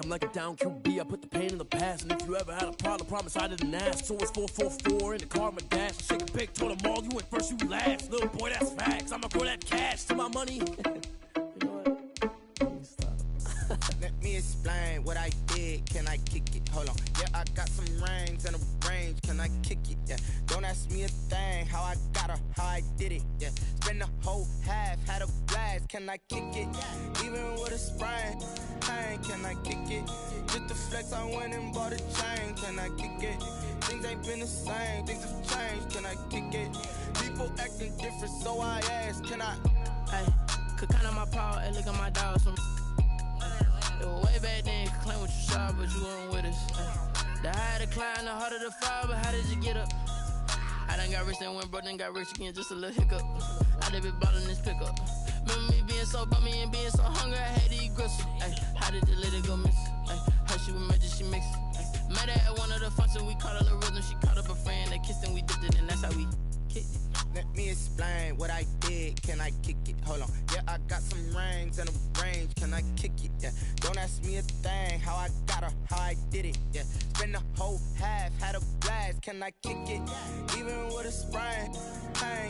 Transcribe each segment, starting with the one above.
I'm like a down QB, I put the pain in the past. And if you ever had a problem, promise I didn't ask. So it's 444 in the car, my dash. Shake a big, told them all, you went first, you last. Little boy, that's facts. I'ma throw that cash to my money. You know what? Let me explain what I did. Can I kick it? Hold on. Yeah, I got some rings and a range. Can I kick it? Yeah. Don't ask me a thing. How I got her, how I did it. Yeah. Spend the whole half, had a blast. Can I kick it? Even with a sprain. Can I kick it? Just the flex, I went and bought a chain. Can I kick it? Things ain't been the same. Things have changed. Can I kick it? People acting different, so I ask. Can I? Hey, could count on my power. Hey, look at my dogs from. It was way back then, could claim what you saw, but you weren't with us. The higher the climb, the harder the fall, but how did you get up? I done got rich and went broke, then got rich again, just a little hiccup. I done been ballin' this pickup. Remember me being so bummy and being so hungry, I had to eat gristle. Ay, how did you let it go miss? Ay, how she was magic, she mixed. Met her at one of the functions, we caught a little rhythm, she caught up a friend, they kissed and we dipped it, and that's how we kicked it. Let me explain what I did. Can I kick it? Hold on. Yeah, I got some rings and a range. Can I kick it? Yeah. Don't ask me a thing. How I got her, how I did it. Yeah. Spend the whole half, had a blast. Can I kick it? Even with a sprain.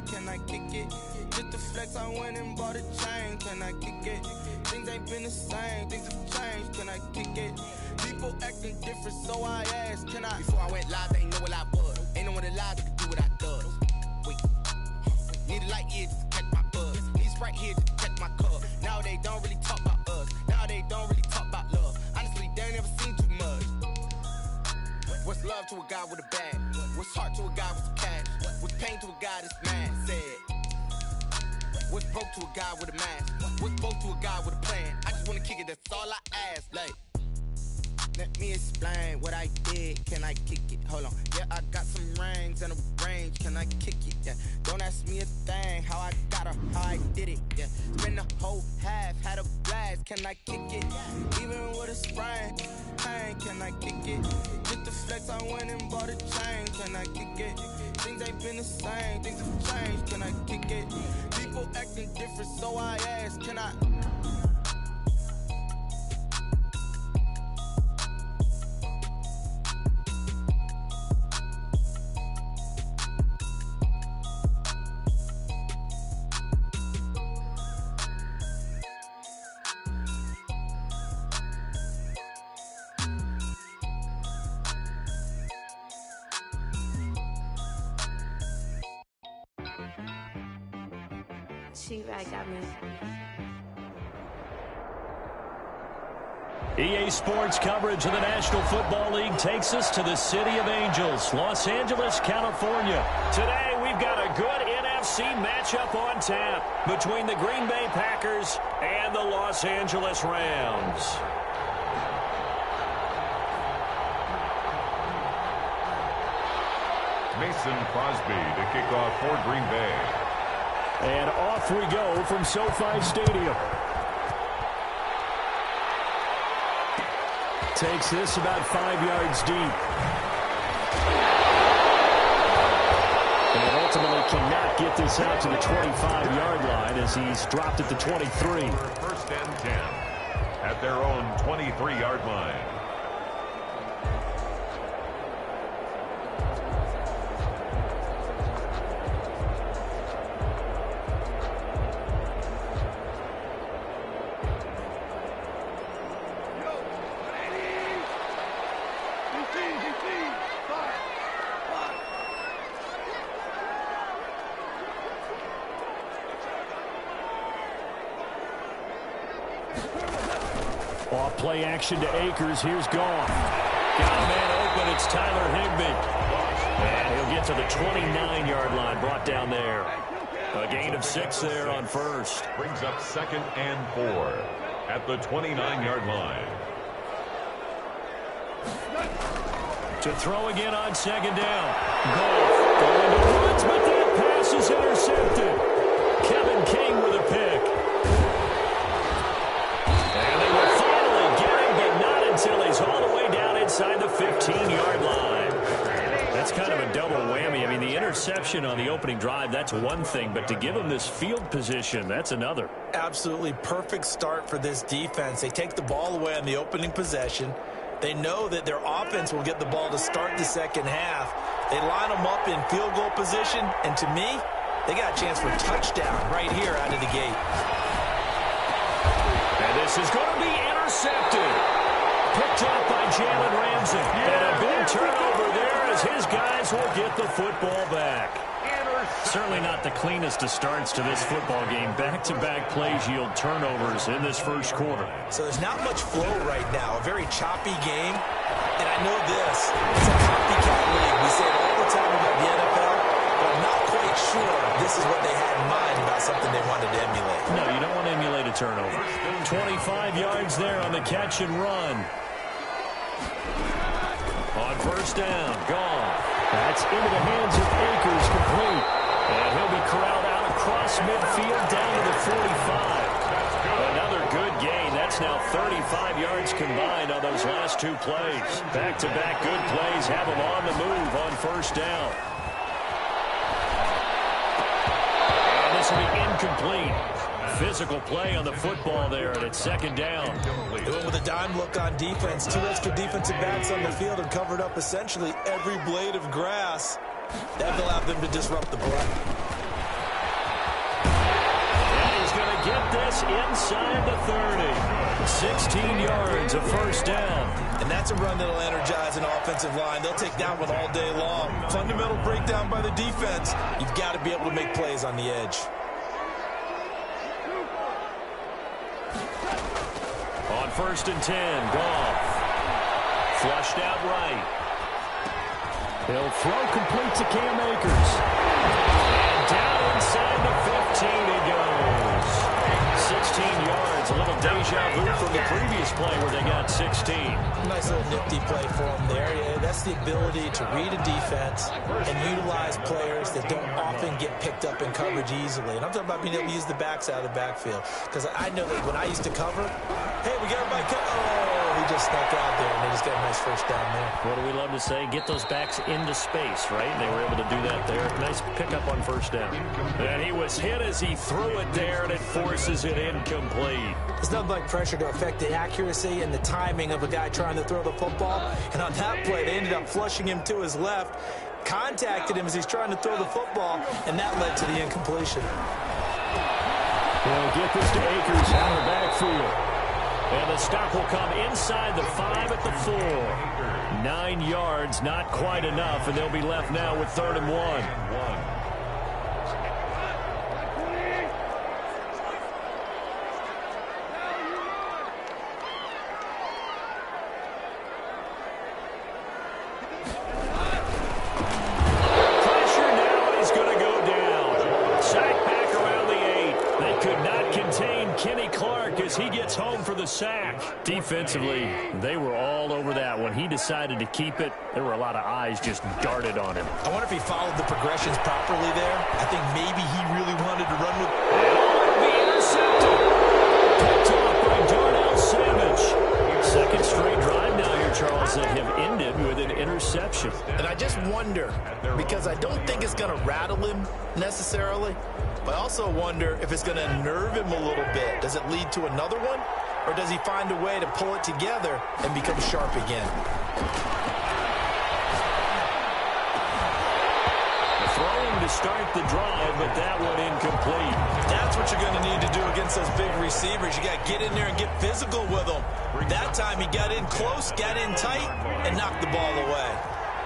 Can I kick it? Just the flex, I went and bought a chain. Can I kick it? Things ain't been the same. Things have changed. Can I kick it? People acting different, so I asked. Can I? Before I went live, they ain't know what I was. Ain't no one alive that could do what I does. Wait. Need a light here just to catch my buzz. Need Sprite here just to catch my cup. Now they don't really talk about us. Now they don't really talk about love. Honestly, they ain't never seen too much. What's love to a guy with a bag? What's heart to a guy with some cash? What's pain to a guy that's mad? Said. What's broke to a guy with a mask? What's broke to a guy with a plan? I just wanna kick it, that's all I ask. Like, let me explain what I did. Can I kick it? Hold on. Yeah, I got some rings and a range. Can I kick it? Yeah. Don't ask me a thing. How I got her, how I did it. Yeah. Spend the whole half, had a blast. Can I kick it? Even with a sprain. Can I kick it? Just the flex, I went and bought a chain. Can I kick it? Things ain't been the same. Things have changed. Can I kick it? People acting different, so I ask. Can I? She-Rag got me. EA Sports coverage of the National Football League takes us to the City of Angels, Los Angeles, California. Today, we've got a good NFC matchup on tap between the Green Bay Packers and the Los Angeles Rams. Mason Crosby to kick off for Green Bay. And off we go from SoFi Stadium. Takes this about 5 yards deep. And ultimately cannot get this out to the 25-yard line as he's dropped at the 23. First and 10 at their own 23-yard line. Off play action to Akers. Here's Goff. Got a man open. It's Tyler Higbee. And he'll get to the 29-yard line. Brought down there. A gain of 6 there on first. Brings up 2nd and 4 at the 29-yard line. To throw again on 2nd down. Goff going to Woods, but that pass is intercepted. Kevin King with a pick. And they will finally get him, but not until he's all the way down inside the 15-yard line. That's kind of a double whammy. I mean, the interception interception on the opening drive, that's one thing, but to give them this field position, that's another. Absolutely perfect start for this defense. They take the ball away on the opening possession. They know that their offense will get the ball to start the second half. They line them up in field goal position, and to me, they got a chance for a touchdown right here out of the gate. And this is going to be intercepted. Picked up by Jalen Ramsey. And a big turnover there as his guys will get the football back. Certainly not the cleanest of starts to this football game. Back-to-back plays yield turnovers in this first quarter. So there's not much flow right now. A very choppy game. And I know this. It's a copycat league. We say it all the time about the NFL, but I'm not quite sure this is what they had in mind about something they wanted to emulate. No, you don't want to emulate a turnover. 25 yards there on the catch and run. On first down, Goff. That's into the hands of Akers, complete. And he'll be corralled out across midfield down to the 45. Another good gain. That's now 35 yards combined on those last two plays. Back-to-back good plays have them on the move on first down. And this will be incomplete. Physical play on the football there, and it's second down. They went with a dime look on defense. Two extra defensive backs on the field and covered up essentially every blade of grass. That allowed them to disrupt the play. And he's going to get this inside the 30. 16 yards, a first down. And that's a run that'll energize an offensive line. They'll take that one all day long. Fundamental breakdown by the defense. You've got to be able to make plays on the edge. On first and 10, Goff. Flushed out right. He'll throw complete to Cam Akers. And down inside the 15 he goes. 16 yards, a little deja vu from the previous play where they got 16. Nice little nifty play for them there. Yeah, that's the ability to read a defense and utilize players that don't often get picked up in coverage easily. And I'm talking about being able to use the backs out of the backfield. Because I know that when I used to cover, hey, we got everybody cut. Oh, he just snuck out there, and they just got a nice first down there. What do we love to say? Get those backs into space, right? They were able to do that there. Nice pickup on first down. And he was hit as he threw it there, and it forces it incomplete. There's nothing like pressure to affect the accuracy and the timing of a guy trying to throw the football. And on that play, they ended up flushing him to his left, contacted him as he's trying to throw the football, and that led to the incompletion. They'll get this to Akers out of the backfield. And the stop will come inside the 5 at the 4. 9 yards, not quite enough, and they'll be left now with 3rd and 1. Sack. Defensively, they were all over that. When he decided to keep it, there were a lot of eyes just darted on him. I wonder if he followed the progressions properly there. I think maybe he really wanted to run with it. And be intercepted. Picked off by Darnell Savage. Second straight drive now here, Charles, that have ended with an interception. And I just wonder, because I don't think it's going to rattle him necessarily, but I also wonder if it's going to nerve him a little bit. Does it lead to another one? Or does he find a way to pull it together and become sharp again? Throwing to start the drive, but that one incomplete. That's what you're going to need to do against those big receivers. You got to get in there and get physical with them. That time he got in close, got in tight, and knocked the ball away.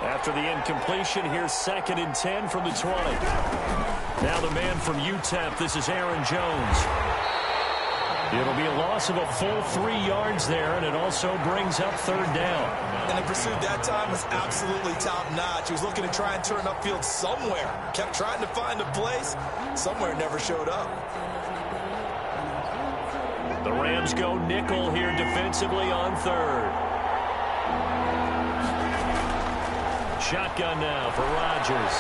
After the incompletion, here's 2nd and 10 from the 20. Now the man from UTEP, this is Aaron Jones. It'll be a loss of a full 3 yards there, and it also brings up 3rd down. And the pursuit that time was absolutely top-notch. He was looking to try and turn upfield somewhere. Kept trying to find a place. Somewhere never showed up. The Rams go nickel here defensively on 3rd. Shotgun now for Rodgers.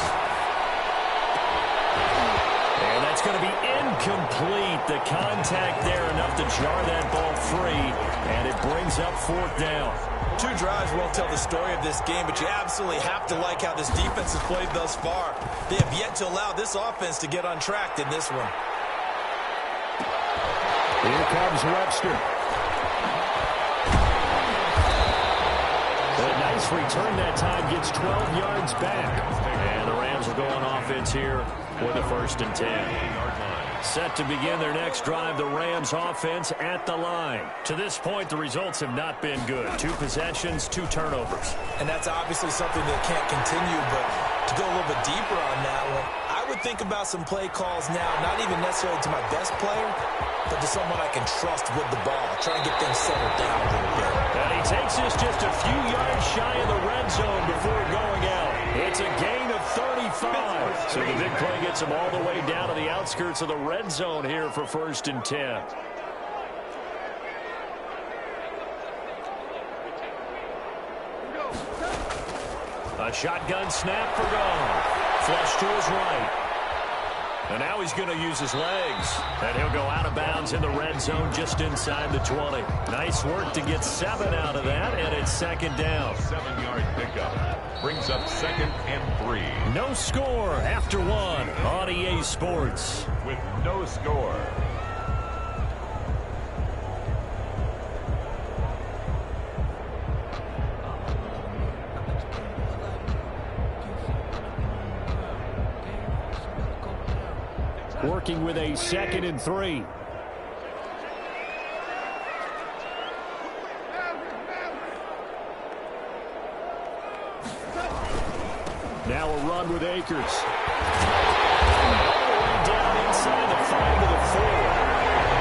And that's going to be incomplete. The contact there enough to jar that ball free, and it brings up 4th down. 2 drives won't tell the story of this game, but you absolutely have to like how this defense has played thus far. They have yet to allow this offense to get untracked in this one. Here comes Webster. A nice return that time, gets 12 yards back. And the Rams will go on offense here with a 1st and 10. Set to begin their next drive, the Rams offense at the line. To this point, the results have not been good. 2 possessions, 2 turnovers. And that's obviously something that can't continue, but to go a little bit deeper on that one, I would think about some play calls now, not even necessarily to my best player, but to someone I can trust with the ball. Try and get things settled down a little bit. And he takes this just a few yards shy of the red zone before going out. It's a gain of 35. So the big play gets him all the way down to the outskirts of the red zone here for 1st and 10. A shotgun snap for Gone. Flush to his right. And now he's going to use his legs. And he'll go out of bounds in the red zone just inside the 20. Nice work to get 7 out of that, and it's 2nd down. 7-yard pickup. Brings up 2nd and 3. No score after 1 on EA Sports. With no score. Working with a 2nd and 3. Now a run with Akers. All the way down inside the 5 to the 4.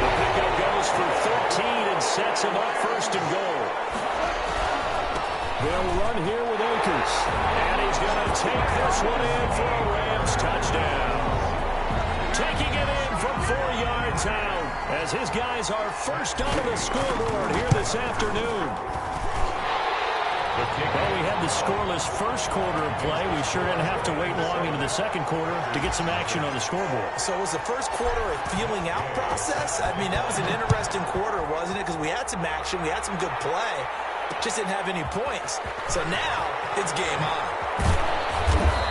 The pickup goes for 13 and sets him up 1st and goal. They'll run here with Akers. And he's going to take this one in for a Rams touchdown. Taking it in from 4 yards out as his guys are first onto the scoreboard here this afternoon. Well, we had the scoreless first quarter of play. We sure didn't have to wait long into the 2nd quarter to get some action on the scoreboard. So was the first quarter a feeling out process? I mean, that was an interesting quarter, wasn't it? Because we had some action, we had some good play, just didn't have any points. So now it's game on.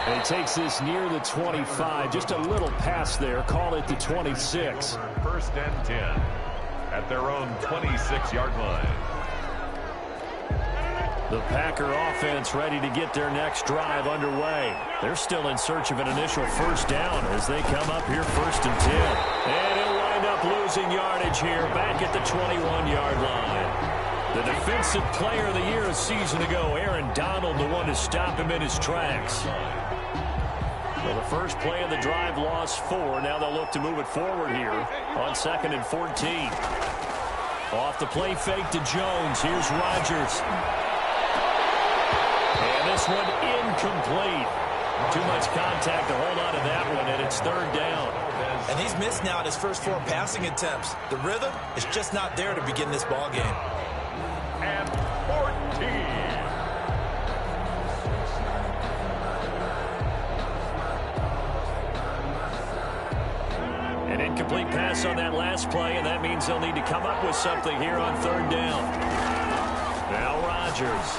And he takes this near the 25. Just a little pass there. Call it the 26. 1st and 10 at their own 26-yard line. The Packer offense ready to get their next drive underway. They're still in search of an initial 1st down as they come up here 1st and 10. And he'll wind up losing yardage here back at the 21-yard line. The defensive player of the year a season ago, Aaron Donald, the one to stop him in his tracks. Well, the first play of the drive lost 4. Now they'll look to move it forward here on 2nd and 14. Off the play fake to Jones. Here's Rodgers. And this one incomplete. Too much contact to hold on to that one, and it's 3rd down. And he's missed now in his first 4 passing attempts. The rhythm is just not there to begin this ball game. And 14. An incomplete pass on that last play, and that means they'll need to come up with something here on 3rd down. Now Rodgers.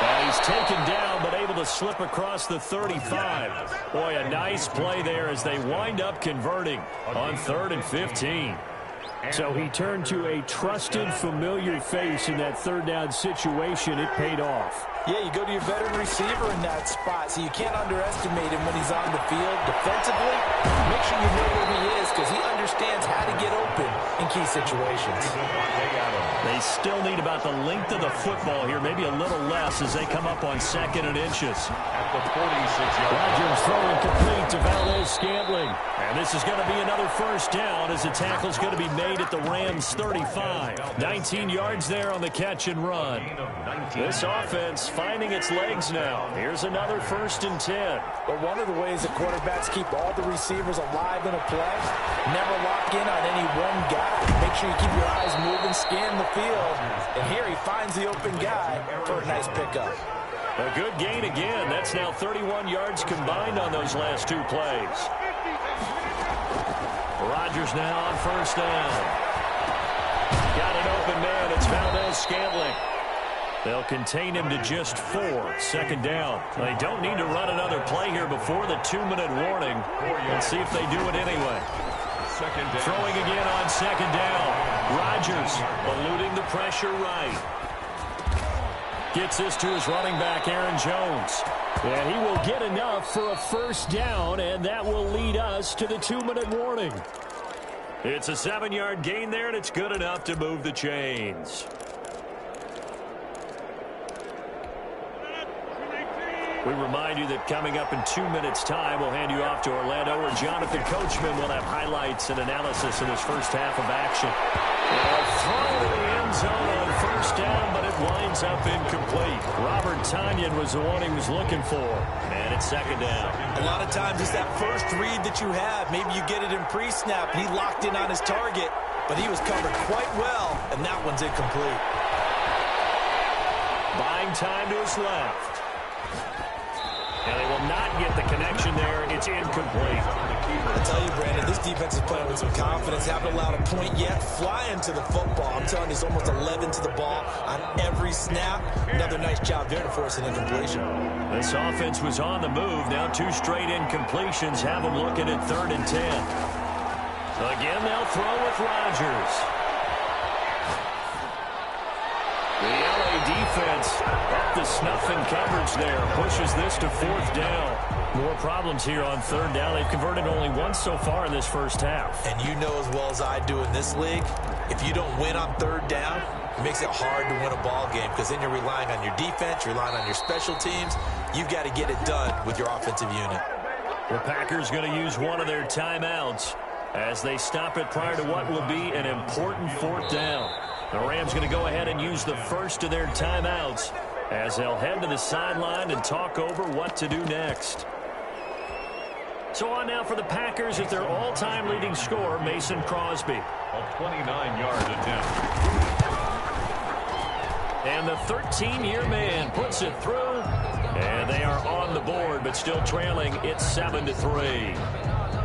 And he's taken down, but able to slip across the 35. Boy, a nice play there as they wind up converting on 3rd and 15. So he turned to a trusted, familiar face in that 3rd down situation. It paid off. Yeah, you go to your veteran receiver in that spot, so you can't underestimate him when he's on the field defensively. Make sure you know where he is because he understands how to get open in key situations. They still need about the length of the football here, maybe a little less as they come up on 2nd and inches. At the 46-yard line. Rodgers throwing complete to Valdes-Scantling. And this is going to be another 1st down as the tackle's going to be made at the Rams 35. 19 yards there on the catch and run. This offense finding its legs now. Here's another 1st and 10. But one of the ways that quarterbacks keep all the receivers alive in a play, never lock in on any one guy. Make sure you keep your eyes moving, scan the field. And here he finds the open guy for a nice pickup. A good gain again. That's now 31 yards combined on those last 2 plays. Rodgers now on 1st down. Got an open man. It's Valdes-Scantling. They'll contain him to just 4. Second down. They don't need to run another play here before the 2-minute warning. Let's see if they do it anyway. Throwing again on second down. Rodgers eluding the pressure right. Gets this to his running back, Aaron Jones. And he will get enough for a first down, and that will lead us to the 2-minute warning. It's a 7-yard gain there, and it's good enough to move the chains. We remind you that coming up in 2 minutes' time, we'll hand you off to Orlando, where Jonathan Coachman will have highlights and analysis in his first half of action. Throw to the end zone on first down, but it winds up incomplete. Robert Tonyan was the one he was looking for, and it's second down. A lot of times it's that first read that you have. Maybe you get it in pre-snap. He locked in on his target, but he was covered quite well, and that one's incomplete. Buying time to his left. And they will not get the connection there. It's incomplete. I tell you, Brandon, this defense is playing with some confidence. Haven't allowed a point yet. Flying to the football. I'm telling you, it's almost 11 to the ball on every snap. Another nice job there to force an incompletion. This offense was on the move. Now 2 straight incompletions have them looking at 3rd and 10. Again, they'll throw with Rodgers. The LA defense up the snuff in coverage there. Pushes this to 4th down. More problems here on 3rd down. They've converted only once so far in this first half. And you know as well as I do in this league, if you don't win on 3rd down, it makes it hard to win a ball game because then you're relying on your defense, you're relying on your special teams. You've got to get it done with your offensive unit. The Packers going to use one of their timeouts as they stop it prior to what will be an important 4th down. The Rams going to go ahead and use the first of their timeouts as they'll head to the sideline and talk over what to do next. So on now for the Packers at their all-time leading scorer, Mason Crosby. A 29-yard attempt. And the 13-year man puts it through. And they are on the board, but still trailing. It's 7-3.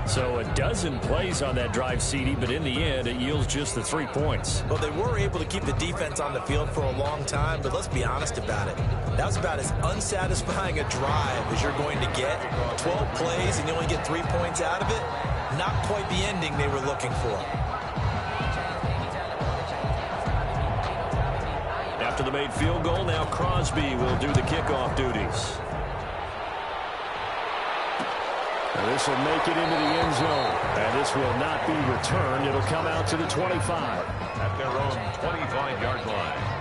So a dozen plays on that drive, CD, but in the end, it yields just the 3 points. Well, they were able to keep the defense on the field for a long time, but let's be honest about it. That was about as unsatisfying a drive as you're going to get. 12 plays, and you only get 3 points out of it. Not quite the ending they were looking for. After the made field goal, now Crosby will do the kickoff duties. And this will make it into the end zone. And this will not be returned. It'll come out to the 25. At their own 25-yard line.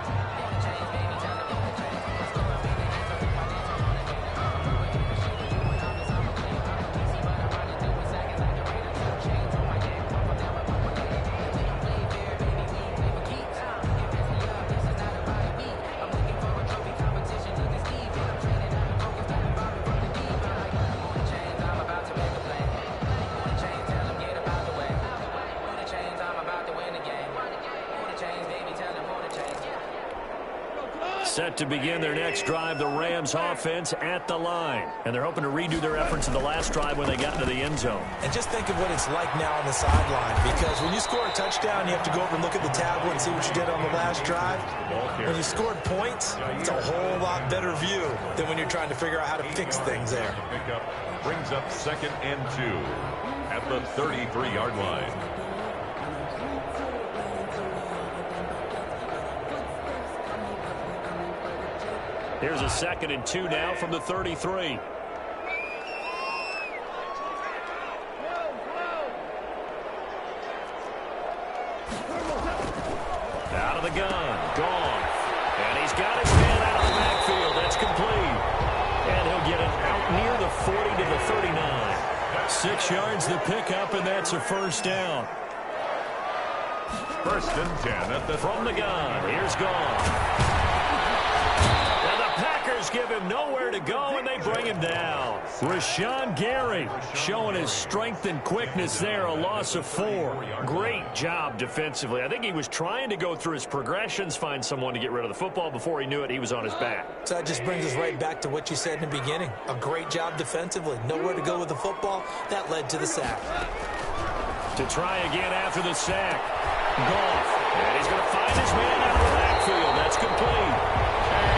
Set to begin their next drive, the Rams offense at the line. And they're hoping to redo their efforts in the last drive when they got into the end zone. And just think of what it's like now on the sideline, because when you score a touchdown, you have to go over and look at the tablet and see what you did on the last drive. When you scored points, it's a whole lot better view than when you're trying to figure out how to fix things there. Brings up 2nd and 2 at the 33-yard line. Here's a 2nd and 2 now from the 33. Out of the gun. Gone. And he's got his man out of the backfield. That's complete. And he'll get it out near the 40 to the 39. 6 yards the pickup, and that's a first down. 1st and 10 at the from the gun. Here's Gone. Give him nowhere to go, and they bring him down. Rashawn Gary showing his strength and quickness there, a loss of 4. Great job defensively. I think he was trying to go through his progressions, find someone to get rid of the football. Before he knew it, he was on his back. So that just brings us right back to what you said in the beginning. A great job defensively. Nowhere to go with the football. That led to the sack. To try again after the sack. Goff. And he's going to find his man out of the backfield. That's complete.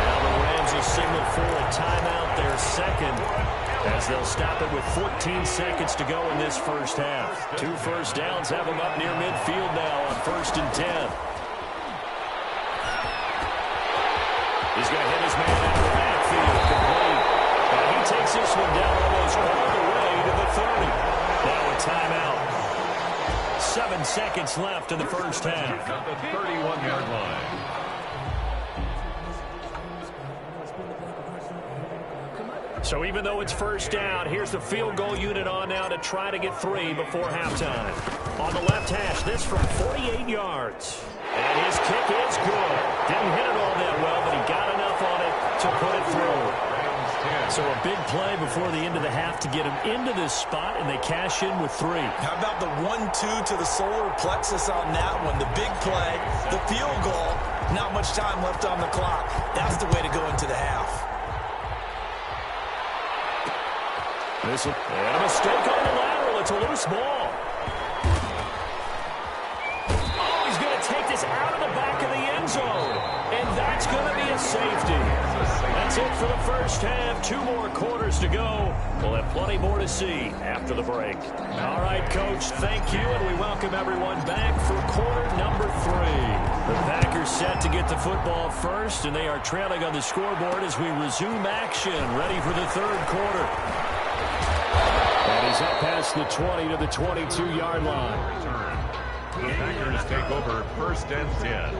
as they'll stop it with 14 seconds to go in this first half. 2 first downs have them up near midfield now on 1st and 10. He's going to hit his man out of the backfield, complete. And he takes this one down almost all the way to the 30. Now a timeout. 7 seconds left in the first half. At the 31-yard line. So even though it's first down, here's the field goal unit on now to try to get 3 before halftime. On the left hash, this from 48 yards. And his kick is good. Didn't hit it all that well, but he got enough on it to put it through. So a big play before the end of the half to get him into this spot, and they cash in with 3. How about the 1-2 to the solar plexus on that one? The big play, the field goal, not much time left on the clock. That's the way to go into the half. And a mistake on the lateral. It's a loose ball. Oh, he's going to take this out of the back of the end zone. And that's going to be a safety. That's it for the first half. 2 more quarters to go. We'll have plenty more to see after the break. All right, Coach, thank you, and we welcome everyone back for quarter number 3. The Packers set to get the football first, and they are trailing on the scoreboard as we resume action, ready for the 3rd quarter. And he's up past the 20 to the 22-yard line. The Packers take over 1st and 10.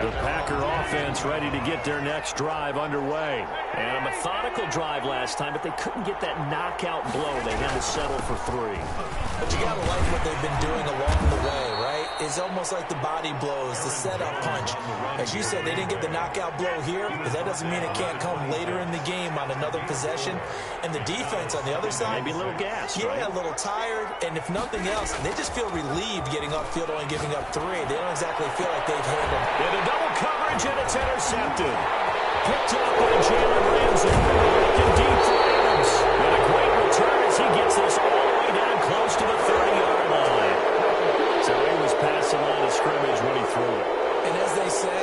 The Packer offense ready to get their next drive underway. And a methodical drive last time, but they couldn't get that knockout blow. They had to settle for 3. But you got to like what they've been doing along the way, right? It's almost like the body blows, the setup punch. As you said, they didn't get the knockout blow here, but that doesn't mean it can't come later in the game on another possession. And the defense on the other side, maybe a little gassed, yeah, right? A little tired. And if nothing else, they just feel relieved getting upfield, only giving up 3. They don't exactly feel like they've handled it. And a double coverage, and it's intercepted. Picked up by Jalen Ramsey. Looking deep for Adams. And a great return as he gets this all the way down close to the 30-yard line. So he was past the line of scrimmage when he threw it. And as they say,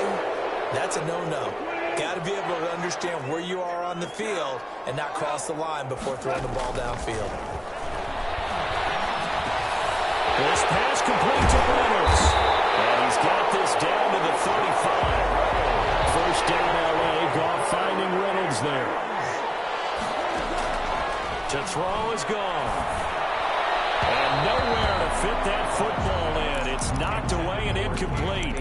that's a no-no. Got to be able to understand where you are on the field and not cross the line before throwing the ball downfield. This pass complete to Reynolds. And he's got this down to the 35. First down, L.A. Goff finding Reynolds there. To throw is gone. And nowhere to fit that football in. It's knocked away and incomplete.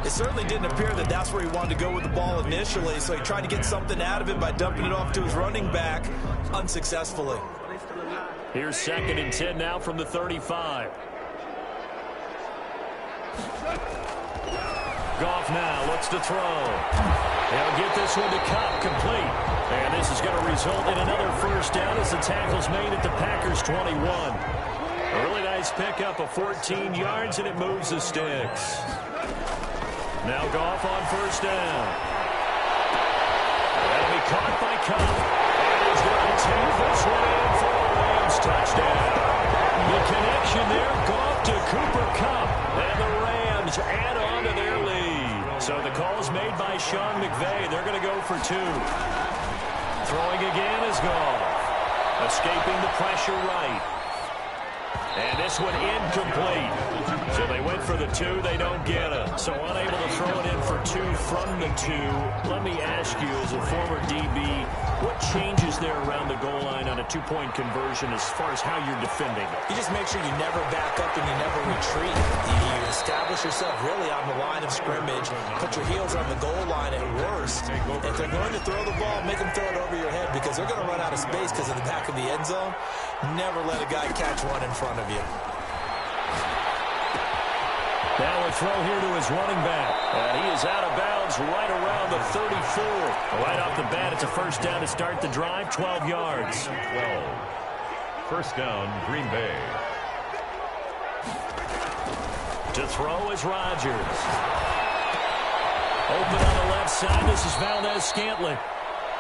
It certainly didn't appear that that's where he wanted to go with the ball initially, so he tried to get something out of it by dumping it off to his running back unsuccessfully. Here's 2nd and 10 now from the 35. Goff now looks to throw. He'll get this one to Kupp, complete. And this is going to result in another first down as the tackle's made at the Packers' 21. A really nice pickup of 14 yards, and it moves the sticks. Now Goff on first down. That'll be caught by Kupp. And he's going to take this one in for a Rams touchdown. The connection there, Goff to Cooper Kupp. And the Rams add on to their lead. So the call's made by Sean McVay. They're going to go for 2. Throwing again is Goff. Escaping the pressure right. And this one incomplete. So they went for the 2. They don't get it. So unable to throw it in for 2 from the 2. Let me ask you, as a former DB, what changes there around the goal line on a 2-point conversion as far as how you're defending it? You just make sure you never back up and you never retreat. You establish yourself really on the line of scrimmage. Put your heels on the goal line at worst. If they're going to throw the ball, make them throw it over your head because they're going to run out of space because of the back of the end zone. Never let a guy catch one in front of you. Now a throw here to his running back. And he is out of bounds right around the 34. Right off the bat, it's a first down to start the drive, 12 yards. 12. First down, Green Bay. To throw is Rodgers. Open on the left side, this is Valdez-Scantling.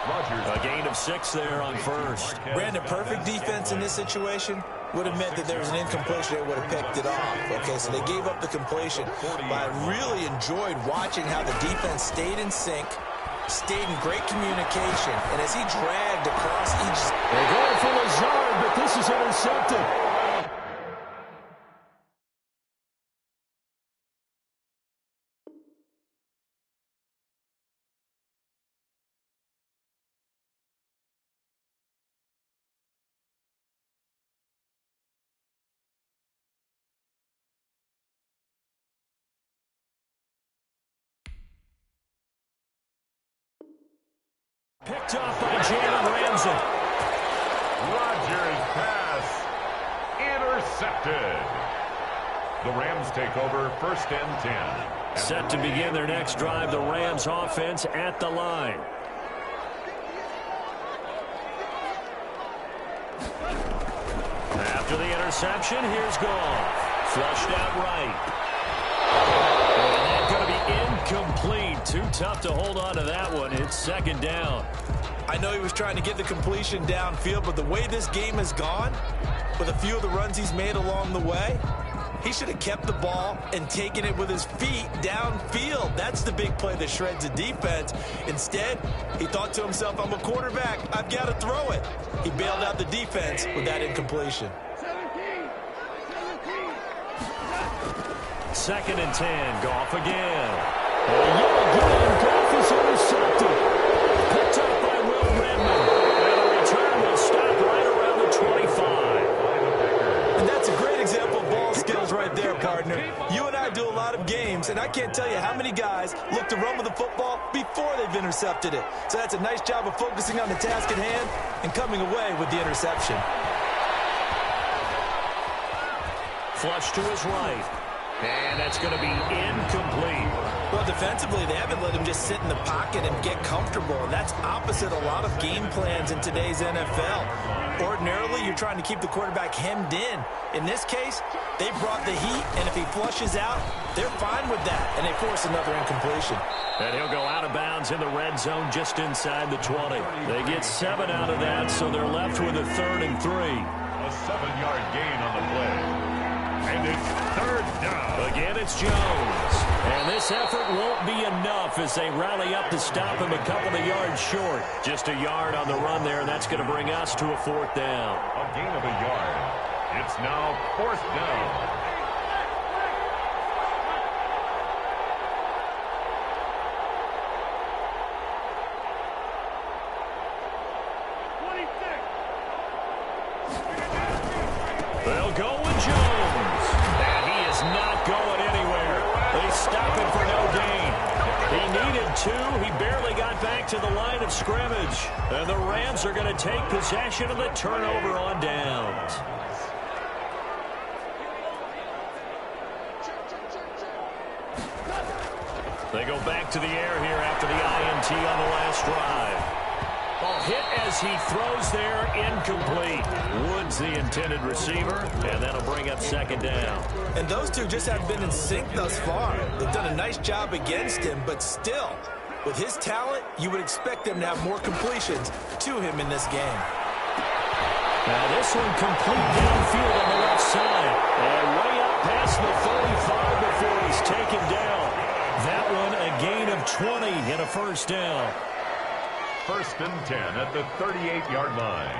A gain of 6 there on first. Brandon, perfect defense in this situation would have meant that there was an incompletion. They would have picked it off. Okay, so they gave up the completion. But I really enjoyed watching how the defense stayed in sync, stayed in great communication, and as he dragged across each... They're going for Lazard, but this is intercepted. Picked off by Jalen Ramsey. Rodgers' pass intercepted. The Rams take over, 1st and 10. Set to begin their next drive, the Rams offense at the line. After the interception, here's Goff. Flushed out right. And that's going to be incomplete. Too tough to hold on to that one. It's 2nd down. I know he was trying to get the completion downfield, but the way this game has gone, with a few of the runs he's made along the way, he should have kept the ball and taken it with his feet downfield. That's the big play that shreds the defense. Instead, he thought to himself, I'm a quarterback, I've got to throw it. He bailed out the defense with that incompletion. 2nd and 10. Goff again. Goff is intercepted. Picked up by Will Redmond. And the return will stop right around the 25. And that's a great example of ball skills right there, partner. You and I do a lot of games, and I can't tell you how many guys look to run with the football before they've intercepted it. So that's a nice job of focusing on the task at hand and coming away with the interception. Flush to his right. And that's going to be incomplete. Well, defensively, they haven't let him just sit in the pocket and get comfortable. And that's opposite a lot of game plans in today's NFL. Ordinarily, you're trying to keep the quarterback hemmed in. In this case, they brought the heat, and if he flushes out, they're fine with that, and they force another incompletion. And he'll go out of bounds in the red zone just inside the 20. They get 7 out of that, so they're left with a 3rd and 3. A 7-yard gain on the play. And it's 3rd down. Again, it's Jones. And this effort won't be enough as they rally up to stop him a couple of yards short. Just a yard on the run there, and that's going to bring us to a 4th down. A gain of a yard. It's now 4th down. They'll go with Jones. And he is not going anywhere. They stop him for no gain. He needed 2. He barely got back to the line of scrimmage. And the Rams are going to take possession of the turnover on downs. They go back to the air here after the INT on the last drive. Ball hit as he throws there, incomplete. Woods the intended receiver, and that'll bring up 2nd down. And those two just haven't been in sync thus far. They've done a nice job against him, but still, with his talent, you would expect them to have more completions to him in this game. Now this one complete downfield on the left side. And way up past the 35 before he's taken down. That one a gain of 20 and a 1st down. 1st and 10 at the 38-yard line.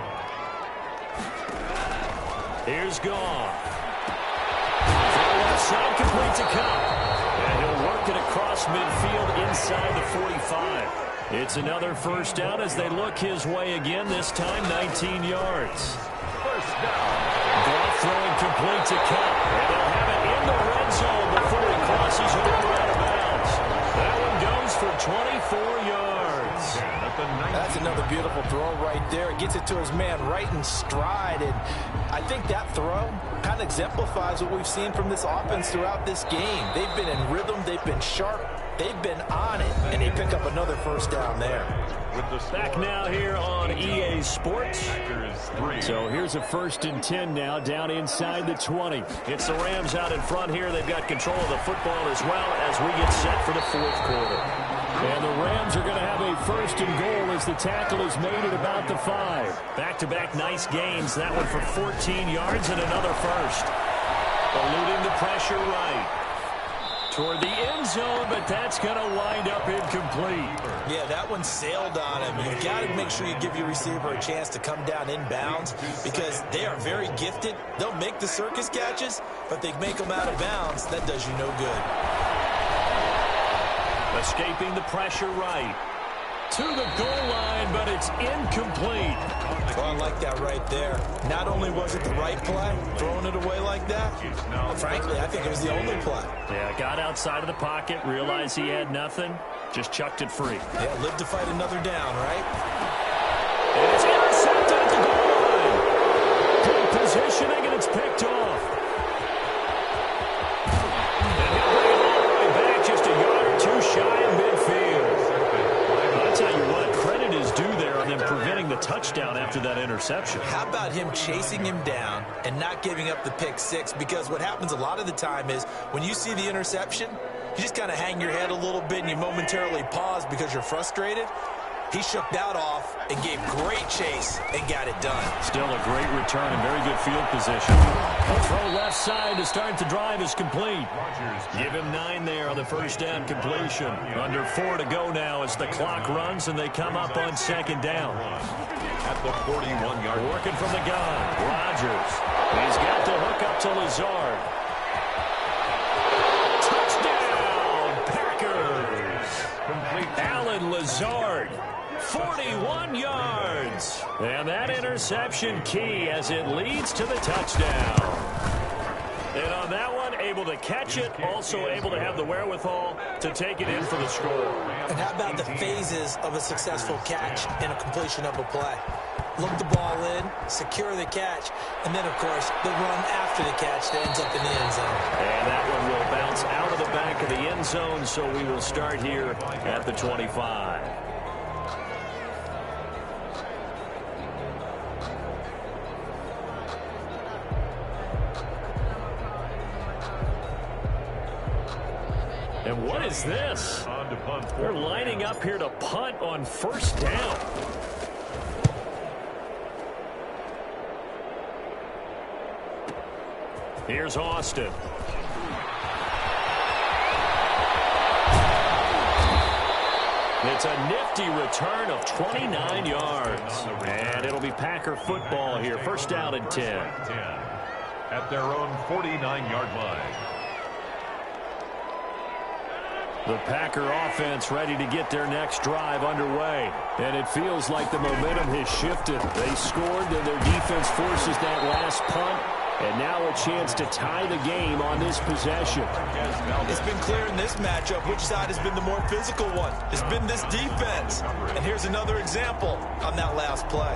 Here's Goff. From the left side, complete to Cup. And he'll work it across midfield inside the 45. It's another 1st down as they look his way again, this time 19 yards. 1st down. Goff throwing complete to Cup. And they'll have it in the red zone before he crosses over out of bounds. That one goes for 24 yards. That's another beautiful throw right there. It gets it to his man right in stride. And I think that throw kind of exemplifies what we've seen from this offense throughout this game. They've been in rhythm. They've been sharp. They've been on it. And they pick up another 1st down there. Back now here on EA Sports. So here's a 1st and 10 now down inside the 20. It's the Rams out in front here. They've got control of the football as well as we get set for the 4th quarter. And the Rams are going to have a 1st and goal as the tackle is made at about the 5. Back-to-back nice gains. That one for 14 yards and another 1st. Eluding the pressure right. toward the end zone, but that's going to wind up incomplete. Yeah, that one sailed on him. You've got to make sure you give your receiver a chance to come down inbounds because they are very gifted. They'll make the circus catches, but they make them out of bounds. That does you no good. Escaping the pressure right. To the goal line, but it's incomplete. Well, I like that right there. Not only was it the right play, throwing it away like that, but frankly, I think it was the only play. Yeah, got outside of the pocket, realized he had nothing, just chucked it free. Yeah, live to fight another down, right? And it's intercepted at the goal line. Good positioning, and it's picked off. And he'll bring it all the way back, just a yard or two shy of midfield. I'll tell you what, credit is due there on them preventing the touchdown after that interception. How about him chasing him down and not giving up the pick six? Because what happens a lot of the time is when you see the interception, you just kind of hang your head a little bit and you momentarily pause because you're frustrated. He shook that off and gave great chase and got it done. Still a great return and very good field position. A throw left side to start the drive is complete. Give him 9 there on the first down completion. Under 4 to go now as the clock runs and they come up on second down. At the 41-yard line. Working from the gun, Rodgers. He's got the hook up to Lazard. Touchdown, Packers. Complete. Alan Lazard. 41 yards. And that interception key as it leads to the touchdown. And on that one, able to catch it, also able to have the wherewithal to take it in for the score. And how about the phases of a successful catch and a completion of a play? Look the ball in, secure the catch, and then, of course, the run after the catch that ends up in the end zone. And that one will bounce out of the back of the end zone, so we will start here at the 25. And what is this? They're lining up here to punt on first down. Here's Austin. It's a nifty return of 29 yards. And it'll be Packer football here. First down and 10. At their own 49-yard line. The Packer offense ready to get their next drive underway. And it feels like the momentum has shifted. They scored, then their defense forces that last punt. And now a chance to tie the game on this possession. It's been clear in this matchup which side has been the more physical one. It's been this defense. And here's another example on that last play.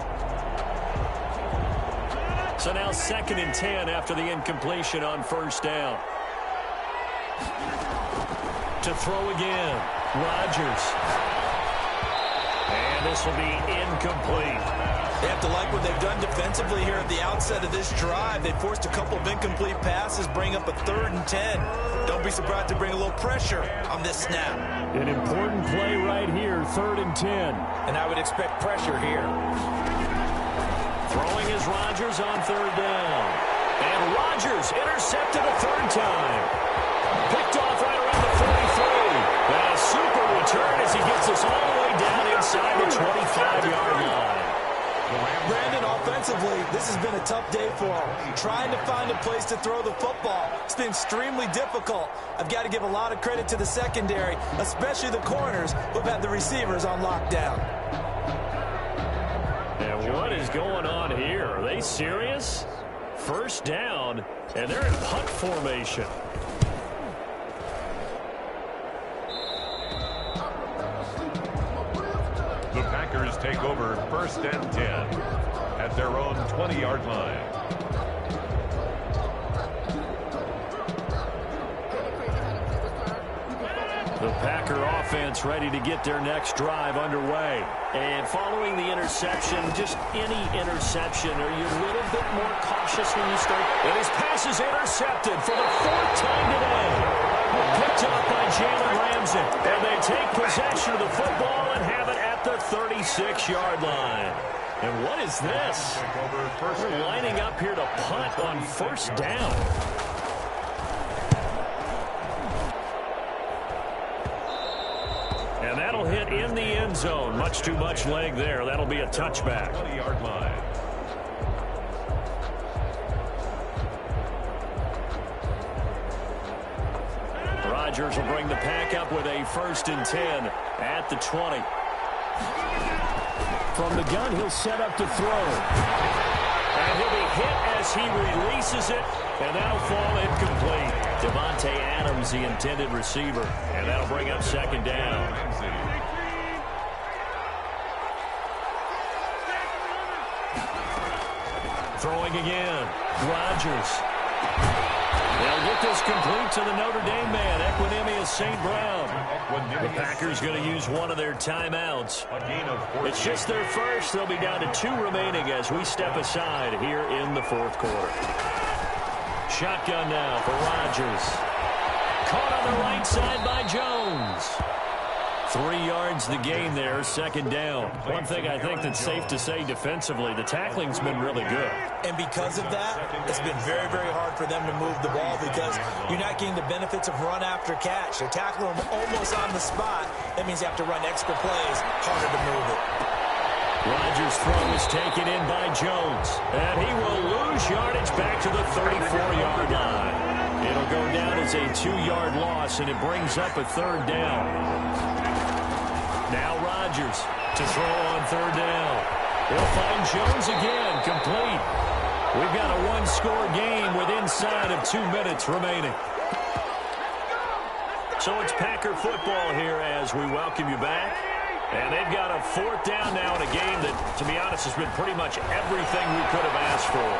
So now 2nd and 10 after the incompletion on first down. To throw again, Rodgers. And this will be incomplete. They have to like what they've done defensively here at the outset of this drive. They forced a couple of incomplete passes, bring up a 3rd and 10. Don't be surprised to bring a little pressure on this snap. An important play right here, 3rd and 10. And I would expect pressure here. Throwing is Rodgers on 3rd down. And Rodgers intercepted a 3rd time. Picked off right around the 43. And a super return as he gets us all the way down inside the 25-yard line. Brandon, offensively, this has been a tough day for him. Trying to find a place to throw the football. It's been extremely difficult. I've got to give a lot of credit to the secondary, especially the corners who've had the receivers on lockdown. And what is going on here? Are they serious? First down, and they're in punt formation. The Packers take over 1st and 10 at their own 20-yard line. The Packer offense ready to get their next drive underway. And following the interception, just any interception, are you a little bit more cautious when you start? And his pass is intercepted for the 4th time today. Picked up by Jalen Ramsey. And they take possession of the football and have it at the 36-yard line. And what is this? We're lining up here to punt on first down. end zone. Much too much leg there. That'll be a touchback. 20-yard line. Rodgers will bring the pack up with a 1st and 10 at the 20. From the gun, he'll set up to throw. And he'll be hit as he releases it, and that'll fall incomplete. Devontae Adams, the intended receiver, and that'll bring up 2nd down. Throwing again. Rodgers. They'll get this complete to the Notre Dame man, Equanimeous St. Brown. The Packers going to use one of their timeouts. It's just their first. They'll be down to 2 remaining as we step aside here in the 4th quarter. Shotgun now for Rodgers. Caught on the right side by Jones. 3 yards the gain there, 2nd down. One thing I think that's safe to say defensively, the tackling's been really good. And because of that, it's been very, very hard for them to move the ball because you're not getting the benefits of run after catch. They're tackling them almost on the spot. That means you have to run extra plays, harder to move it. Rodgers' throw is taken in by Jones. And he will lose yardage back to the 34-yard line. It'll go down as a 2-yard loss, and it brings up a 3rd down. Now Rodgers to throw on 3rd down. He'll find Jones again, complete. We've got a 1-score game with inside of 2 minutes remaining. So it's Packer football here as we welcome you back. And they've got a 4th down now in a game that, to be honest, has been pretty much everything we could have asked for.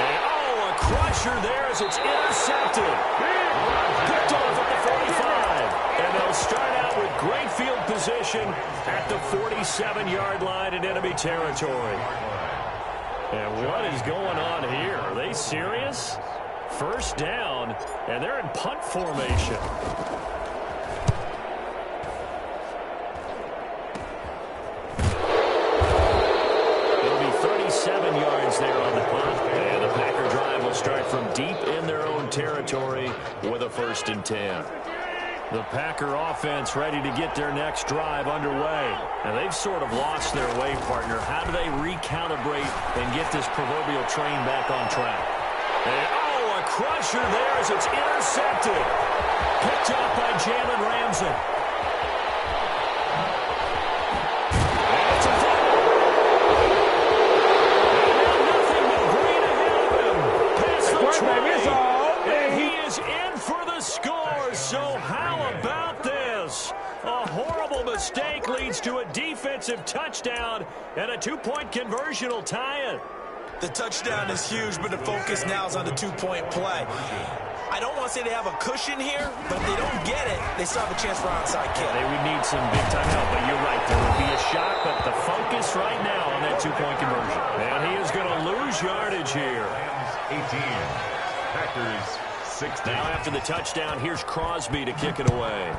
And, a crusher there as it's intercepted. Picked off at the 45. And they'll start out with great field position at the 47-yard line in enemy territory. And what is going on here? Are they serious? 1st down, and they're in punt formation. It'll be 37 yards there on the punt, and the Packer drive will start from deep in their own territory with a 1st and 10. The Packer offense ready to get their next drive underway. And they've sort of lost their way, partner. How do they recalibrate and get this proverbial train back on track? And, a crusher there as it's intercepted. Picked up by Jalen Ramsey. And it's a fumble. And nothing but green ahead of him. Past the 20. And he is in for the score. So how about this? A horrible mistake leads to a defensive touchdown, and a 2-point conversion will tie it. The touchdown is huge, but the focus now is on the 2-point play. I don't want to say they have a cushion here, but if they don't get it, they still have a chance for onside kick. They would need some big-time help, but you're right. There would be a shot, but the focus right now on that 2-point conversion. And he is going to lose yardage here. 18. Packers 16. Now after the touchdown, here's Crosby to kick it away.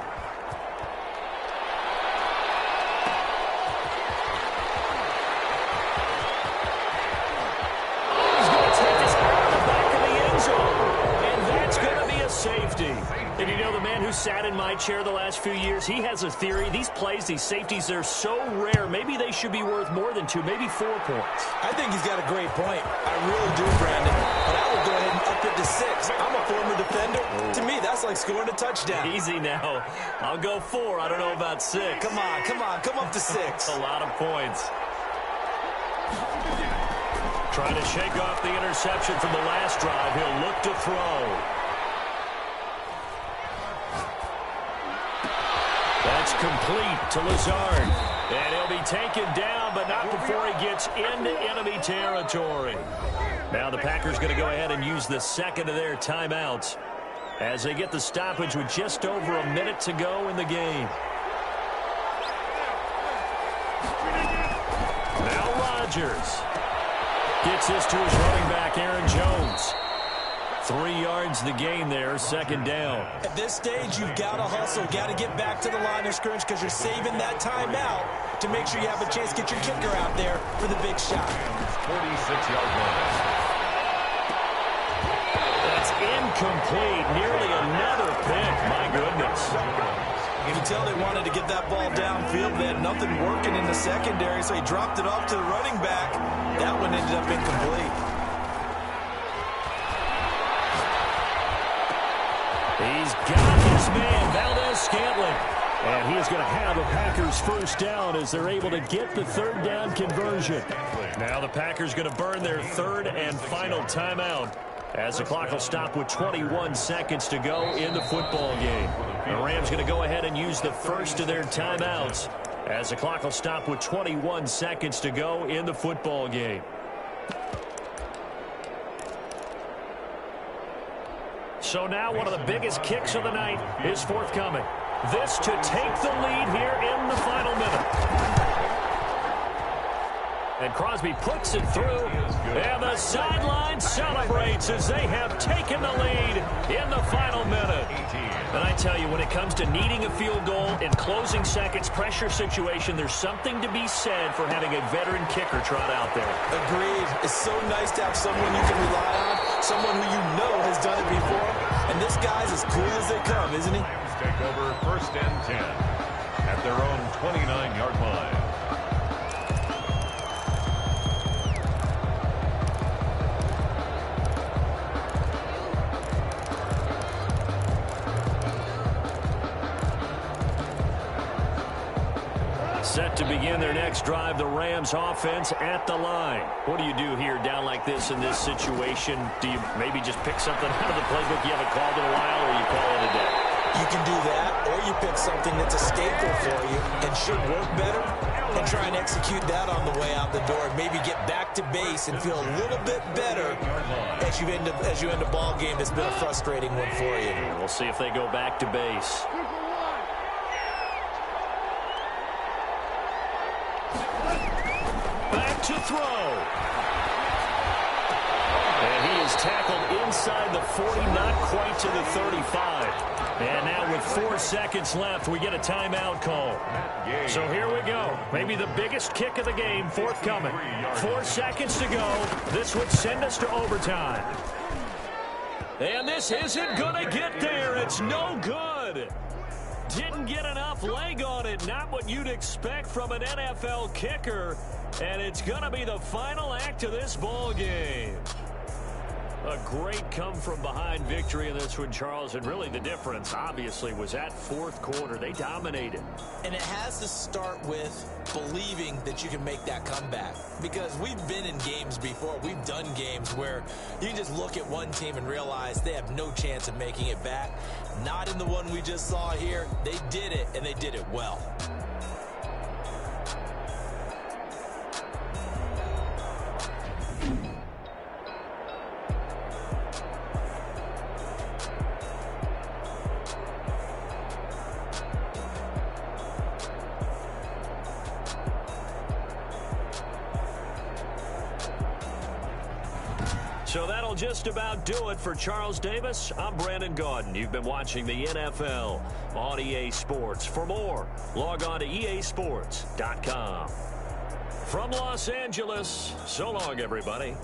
He's going to take this out of the back of the end zone. And that's going to be a safety. And you know, the man who sat in my chair the last few years, he has a theory. These plays, these safeties, they're so rare. Maybe they should be worth more than 2, maybe 4 points. I think he's got a great point. I really do, Brandon. But I would go ahead and up it to 6. I'm a former defender. To me, that's like scoring a touchdown. Easy now. I'll go 4. I don't know about 6. Come on. Come up to 6. A lot of points. Trying to shake off the interception from the last drive. He'll look to throw. That's complete to Lazard. And he'll be taken down, but not before he gets into enemy territory. Now the Packers going to go ahead and use the second of their timeouts as they get the stoppage with just over a minute to go in the game. Now Rodgers gets this to his running back, Aaron Jones. 3 yards the gain there, 2nd down. At this stage, you've got to hustle. Got to get back to the line of scrimmage because you're saving that timeout to make sure you have a chance to get your kicker out there for the big shot. 46-yard line. That's incomplete. Nearly another pick. My goodness. You can tell they wanted to get that ball downfield. They had nothing working in the secondary, so he dropped it off to the running back. That one ended up incomplete. He's got his man, Valdes-Scantling. And he is going to have the Packers first down as they're able to get the third down conversion. Now the Packers going to burn their third and final timeout as the clock will stop with 21 seconds to go in the football game. The Rams going to go ahead and use the first of their timeouts as the clock will stop with 21 seconds to go in the football game. So now one of the biggest kicks of the night is forthcoming. This to take the lead here in the final minute. And Crosby puts it through, and the sideline celebrates as they have taken the lead in the final minute. And I tell you, when it comes to needing a field goal in closing seconds, pressure situation, there's something to be said for having a veteran kicker trot out there. Agreed. It's so nice to have someone you can rely on, someone who you know has done it before. And this guy's as cool as they come, isn't he? Take over first and 10 at their own 29-yard line. Set to begin their next drive, the Rams offense at the line. What do you do here down like this in this situation? Do you maybe just pick something out of the playbook you haven't called in a while, or you call it a day? You can do that, or you pick something that's a staple for you and should work better and try and execute that on the way out the door and maybe get back to base and feel a little bit better as you end a ball game that's been a frustrating one for you. We'll see if they go back to base. Back to throw. And he is tackled inside the 40, not quite to the 35. And now with 4 seconds left, we get a timeout call. So here we go. Maybe the biggest kick of the game forthcoming. 4 seconds to go. This would send us to overtime. And this isn't going to get there. It's no good. Didn't get enough leg on it. Not what you'd expect from an NFL kicker. And it's going to be the final act of this ball game. A great come-from-behind victory in this one, Charles. And really the difference, obviously, was that fourth quarter. They dominated. And it has to start with believing that you can make that comeback. Because we've been in games before. We've done games where you just look at one team and realize they have no chance of making it back. Not in the one we just saw here. They did it, and they did it well. So that'll just about do it for Charles Davis. I'm Brandon Gaudin. You've been watching the NFL on EA Sports. For more, log on to easports.com. From Los Angeles, so long, everybody.